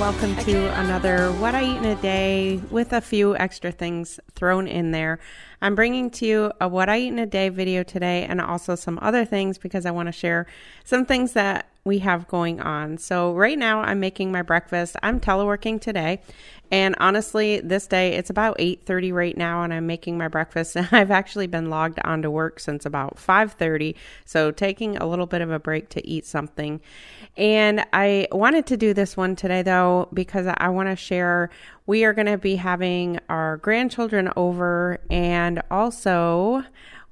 welcome to another What I Eat in a Day with a few extra things thrown in there. I'm bringing to you a What I Eat in a Day video today and also some other things because I want to share some things that we have going on. So right now I'm making my breakfast. I'm teleworking today, and honestly this day it's about 8:30 right now and I'm making my breakfast, and I've actually been logged onto work since about 5:30, so taking a little bit of a break to eat something. And I wanted to do this one today though because I want to share, we are going to be having our grandchildren over, and also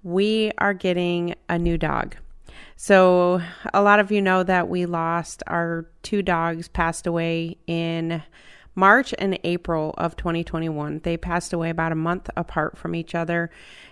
we are getting a new dog. So a lot of you know that we lost our two dogs, passed away in March and April of 2021. They passed away about a month apart from each other,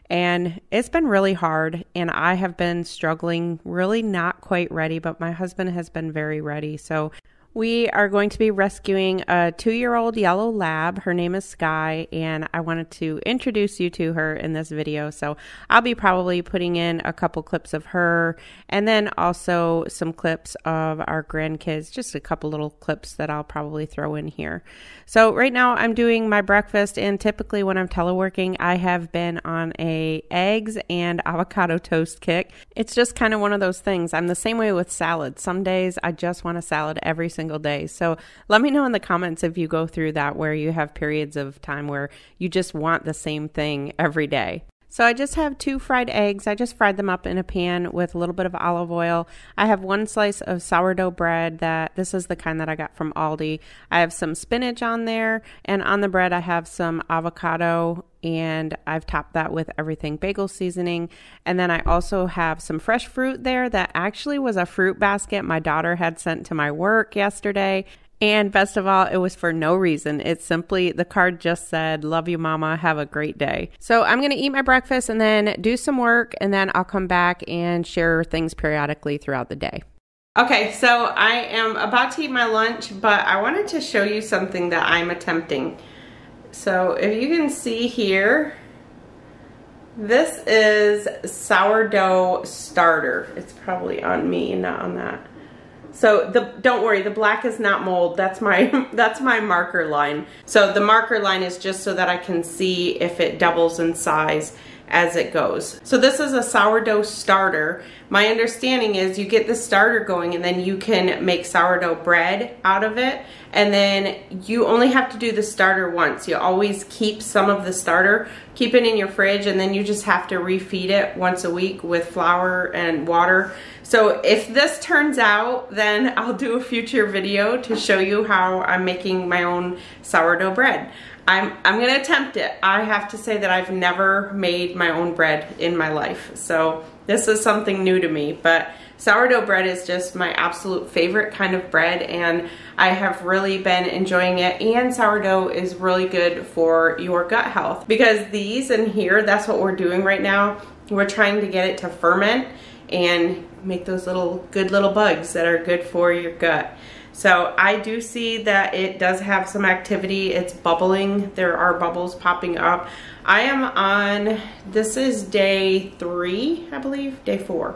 and it's been really hard, and I have been struggling, really not quite ready, but my husband has been very ready. So we are going to be rescuing a 2-year-old yellow lab. Her name is Skye, and I wanted to introduce you to her in this video. So I'll be probably putting in a couple clips of her and then also some clips of our grandkids, just a couple little clips that I'll probably throw in here. So right now I'm doing my breakfast, and typically when I'm teleworking, I have been on a eggs and avocado toast kick. It's just kind of one of those things. I'm the same way with salad. Some days I just want a salad every single day. So let me know in the comments if you go through that, where you have periods of time where you just want the same thing every day. So I just have 2 fried eggs. I just fried them up in a pan with a little bit of olive oil. I have 1 slice of sourdough bread. This is the kind that I got from Aldi. I have some spinach on there, and on the bread I have some avocado, and I've topped that with everything bagel seasoning. And then I also have some fresh fruit there that actually was a fruit basket my daughter had sent to my work yesterday. And best of all, it was for no reason. It's simply, the card just said, "Love you, Mama. Have a great day." So I'm going to eat my breakfast and then do some work, and then I'll come back and share things periodically throughout the day. Okay, so I am about to eat my lunch, but I wanted to show you something that I'm attempting. So if you can see here, this is Sourdough Starter. It's probably on me, not on that. So don't worry, the black is not mold. That's my marker line. So the marker line is just so that I can see if it doubles in size as it goes. So this is a sourdough starter. My understanding is you get the starter going and then you can make sourdough bread out of it, and then you only have to do the starter once. You always keep some of the starter, keep it in your fridge, and then you just have to refeed it once a week with flour and water. So if this turns out, then I'll do a future video to show you how I'm making my own sourdough bread. I'm gonna attempt it. I have to say that I've never made my own bread in my life, so this is something new to me, but sourdough bread is just my absolute favorite kind of bread, and I have really been enjoying it. And sourdough is really good for your gut health, because these in here, that's what we're doing right now. We're trying to get it to ferment and make those good little bugs that are good for your gut. So I do see that it does have some activity. It's bubbling. There are bubbles popping up. I am on, this is day 3, I believe, day 4.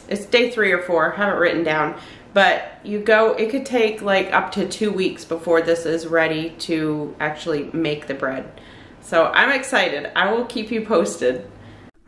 It's day 3 or 4, I have it written down. But it could take like up to 2 weeks before this is ready to actually make the bread. So I'm excited. I will keep you posted.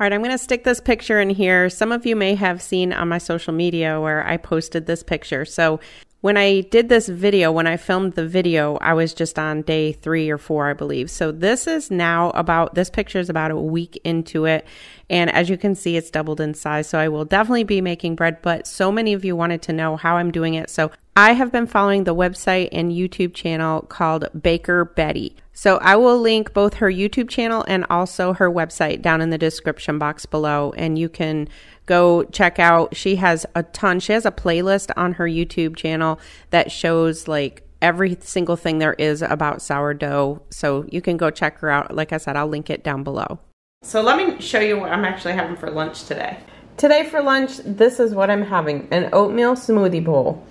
All right, I'm going to stick this picture in here. Some of you may have seen on my social media where I posted this picture. So when I did this video, when I filmed the video, I was just on day 3 or 4, I believe. So this picture is about a week into it. And as you can see, it's doubled in size. So I will definitely be making bread, but so many of you wanted to know how I'm doing it. So I have been following the website and YouTube channel called Baker Betty. So I will link both her YouTube channel and also her website down in the description box below, and you can go check out. She has a playlist on her YouTube channel that shows like every single thing there is about sourdough. So you can go check her out. Like I said, I'll link it down below. So let me show you what I'm actually having for lunch today. Today for lunch, this is what I'm having, an oatmeal smoothie bowl.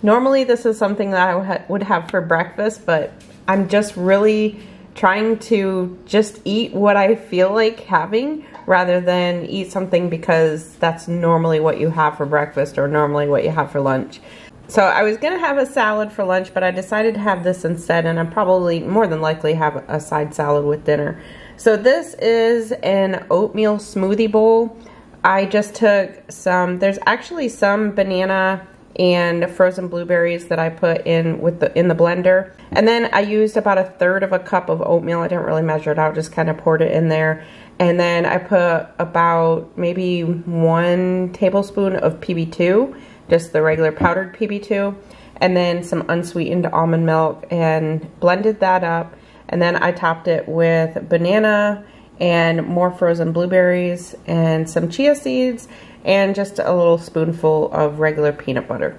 Normally this is something that I would have for breakfast, but I'm just really trying to just eat what I feel like having rather than eat something because that's normally what you have for breakfast or normally what you have for lunch. So I was gonna have a salad for lunch, but I decided to have this instead, and I'm probably more than likely have a side salad with dinner. So this is an oatmeal smoothie bowl. I just took some, there's actually some banana and frozen blueberries that I put in in the blender. And then I used about 1/3 of a cup of oatmeal. I didn't really measure it out, just kind of poured it in there. And then I put about maybe 1 tablespoon of PB2, just the regular powdered PB2, and then some unsweetened almond milk, and blended that up. And then I topped it with banana and more frozen blueberries and some chia seeds and just a little spoonful of regular peanut butter.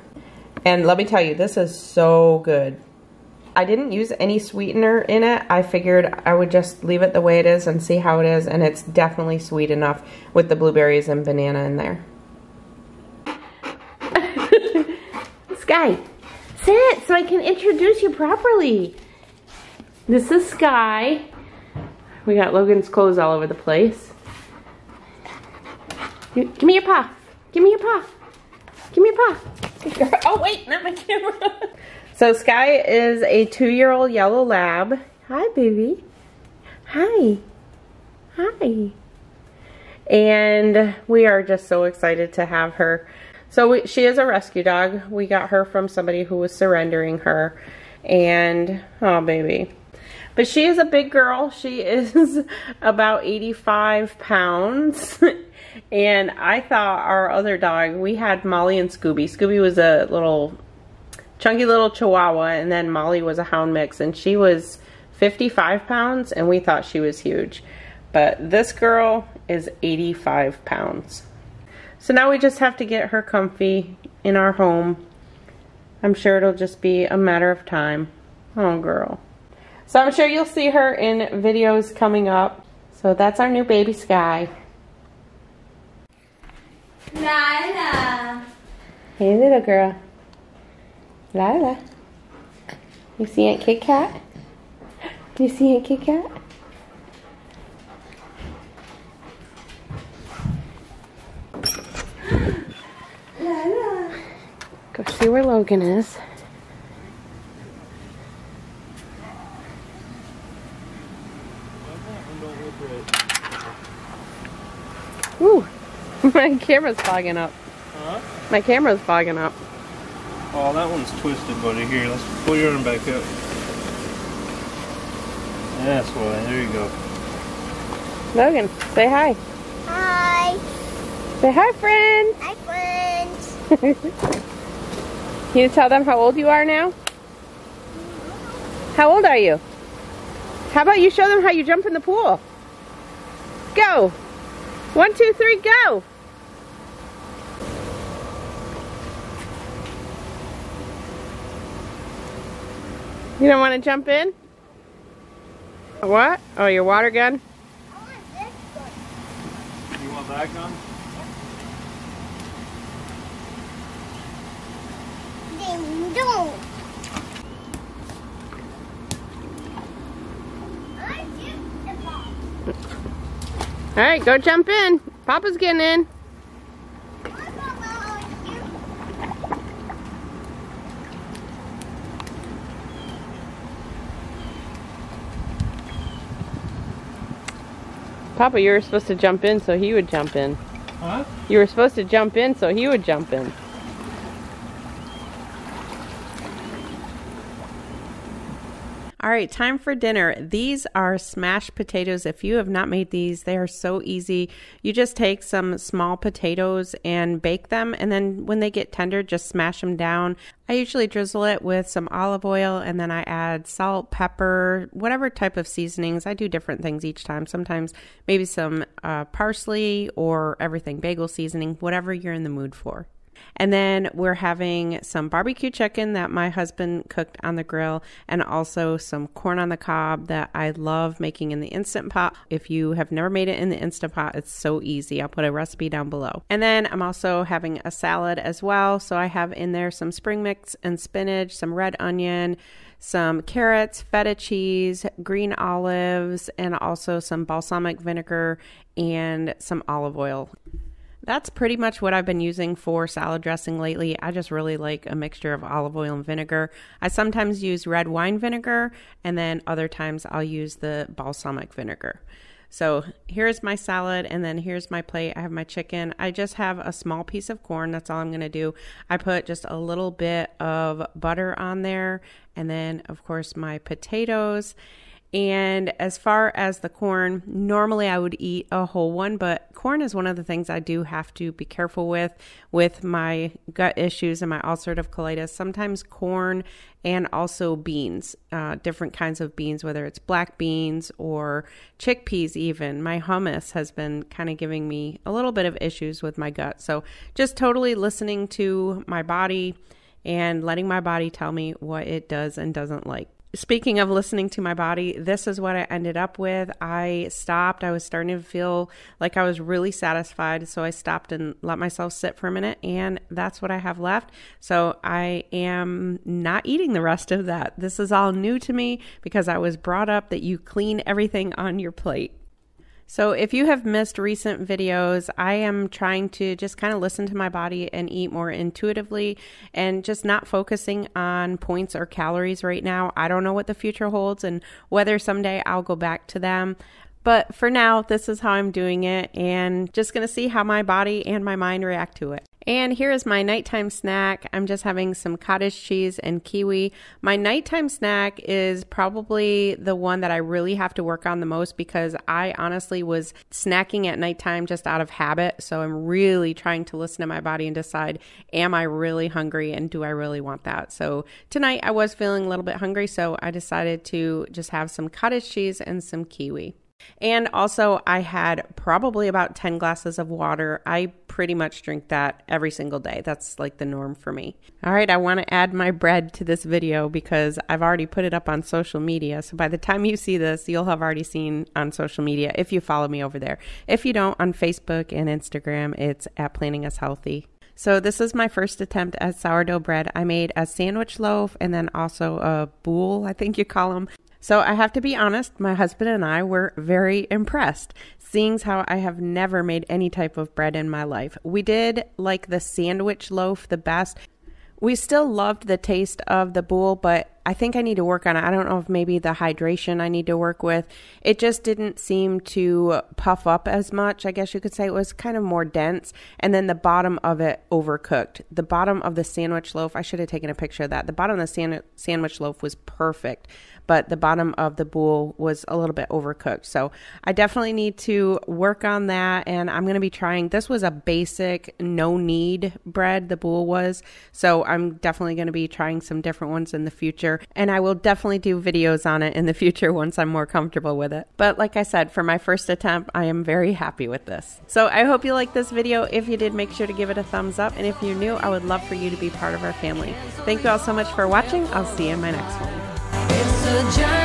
And let me tell you, this is so good. I didn't use any sweetener in it. I figured I would just leave it the way it is and see how it is, and it's definitely sweet enough with the blueberries and banana in there. Skye, sit so I can introduce you properly. This is Skye. We got Logan's clothes all over the place. Give me your paw. Give me your paw. Give me your paw. Oh wait, not my camera. So Skye is a 2-year-old yellow lab. Hi, baby. Hi. Hi. And we are just so excited to have her. So she is a rescue dog. We got her from somebody who was surrendering her. And, oh baby. But she is a big girl. She is about 85 pounds. And I thought our other dog, we had Molly and Scooby. Scooby was a chunky little Chihuahua, and then Molly was a hound mix, and she was 55 pounds, and we thought she was huge. But this girl is 85 pounds. So now we just have to get her comfy in our home. I'm sure it'll just be a matter of time. Oh, girl. So I'm sure you'll see her in videos coming up. So that's our new baby Skye. Lala. Hey, little girl. Lila. You see Aunt Kit Kat? You see Aunt Kit Kat? Lala. Go see where Logan is. Ooh, my camera's fogging up. Huh? My camera's fogging up. Oh, that one's twisted, buddy. Here, let's pull your arm back up. That's why. There you go. Logan, say hi. Hi. Say hi, friends. Hi, friends. Can you tell them how old you are now? How old are you? How about you show them how you jump in the pool? Go. 1, 2, 3, go. You don't want to jump in? What? Oh, your water gun? I want this one. You want that gun? Then don't. I get the ball. All right, go jump in. Papa's getting in. Papa, you were supposed to jump in so he would jump in. Huh? You were supposed to jump in so he would jump in. All right, time for dinner. These are smashed potatoes. If you have not made these, they are so easy. You just take some small potatoes and bake them, and then when they get tender, just smash them down. I usually drizzle it with some olive oil, and then I add salt, pepper, whatever type of seasonings. I do different things each time. Sometimes maybe some parsley or everything, bagel seasoning, whatever you're in the mood for. And then we're having some barbecue chicken that my husband cooked on the grill, and also some corn on the cob that I love making in the Instant Pot. If you have never made it in the Instant Pot, it's so easy. I'll put a recipe down below. And then I'm also having a salad as well. So I have in there some spring mix and spinach, some red onion, some carrots, feta cheese, green olives, and also some balsamic vinegar and some olive oil. That's pretty much what I've been using for salad dressing lately. I just really like a mixture of olive oil and vinegar. I sometimes use red wine vinegar, and then other times I'll use the balsamic vinegar. So here's my salad, and then here's my plate. I have my chicken. I just have a small piece of corn. That's all I'm going to do. I put just a little bit of butter on there, and then, of course, my potatoes. And as far as the corn, normally I would eat a whole one, but corn is one of the things I do have to be careful with my gut issues and my ulcerative colitis. Sometimes corn and also beans, different kinds of beans, whether it's black beans or chickpeas even. My hummus has been kind of giving me a little bit of issues with my gut. So just totally listening to my body and letting my body tell me what it does and doesn't like. Speaking of listening to my body, this is what I ended up with. I stopped. I was starting to feel like I was really satisfied. So I stopped and let myself sit for a minute, and that's what I have left. So I am not eating the rest of that. This is all new to me because I was brought up that you clean everything on your plate. So if you have missed recent videos, I am trying to just kind of listen to my body and eat more intuitively and just not focusing on points or calories right now. I don't know what the future holds and whether someday I'll go back to them. But for now, this is how I'm doing it, and just going to see how my body and my mind react to it. And here is my nighttime snack. I'm just having some cottage cheese and kiwi. My nighttime snack is probably the one that I really have to work on the most because I honestly was snacking at nighttime just out of habit. So I'm really trying to listen to my body and decide, am I really hungry and do I really want that? So tonight I was feeling a little bit hungry, so I decided to just have some cottage cheese and some kiwi. And also I had probably about 10 glasses of water. I pretty much drink that every single day. That's like the norm for me. All right, I want to add my bread to this video because I've already put it up on social media. So by the time you see this, you'll have already seen on social media if you follow me over there. If you don't, on Facebook and Instagram, it's at planningushealthy. So this is my first attempt at sourdough bread. I made a sandwich loaf and then also a boule, I think you call them. So I have to be honest, my husband and I were very impressed, seeing how I have never made any type of bread in my life. We did like the sandwich loaf the best. We still loved the taste of the boule, but I think I need to work on it. I don't know if maybe the hydration I need to work with. It just didn't seem to puff up as much, I guess you could say. It was kind of more dense. And then the bottom of it overcooked. The bottom of the sandwich loaf, I should have taken a picture of that. The bottom of the sandwich loaf was perfect, but the bottom of the boule was a little bit overcooked. So I definitely need to work on that. And I'm going to be trying, this was a basic no knead bread, the boule was. So I'm definitely going to be trying some different ones in the future. And I will definitely do videos on it in the future once I'm more comfortable with it. But like I said, for my first attempt, I am very happy with this. So I hope you liked this video. If you did, make sure to give it a thumbs up. And if you're new, I would love for you to be part of our family. Thank you all so much for watching. I'll see you in my next one. It's a journey.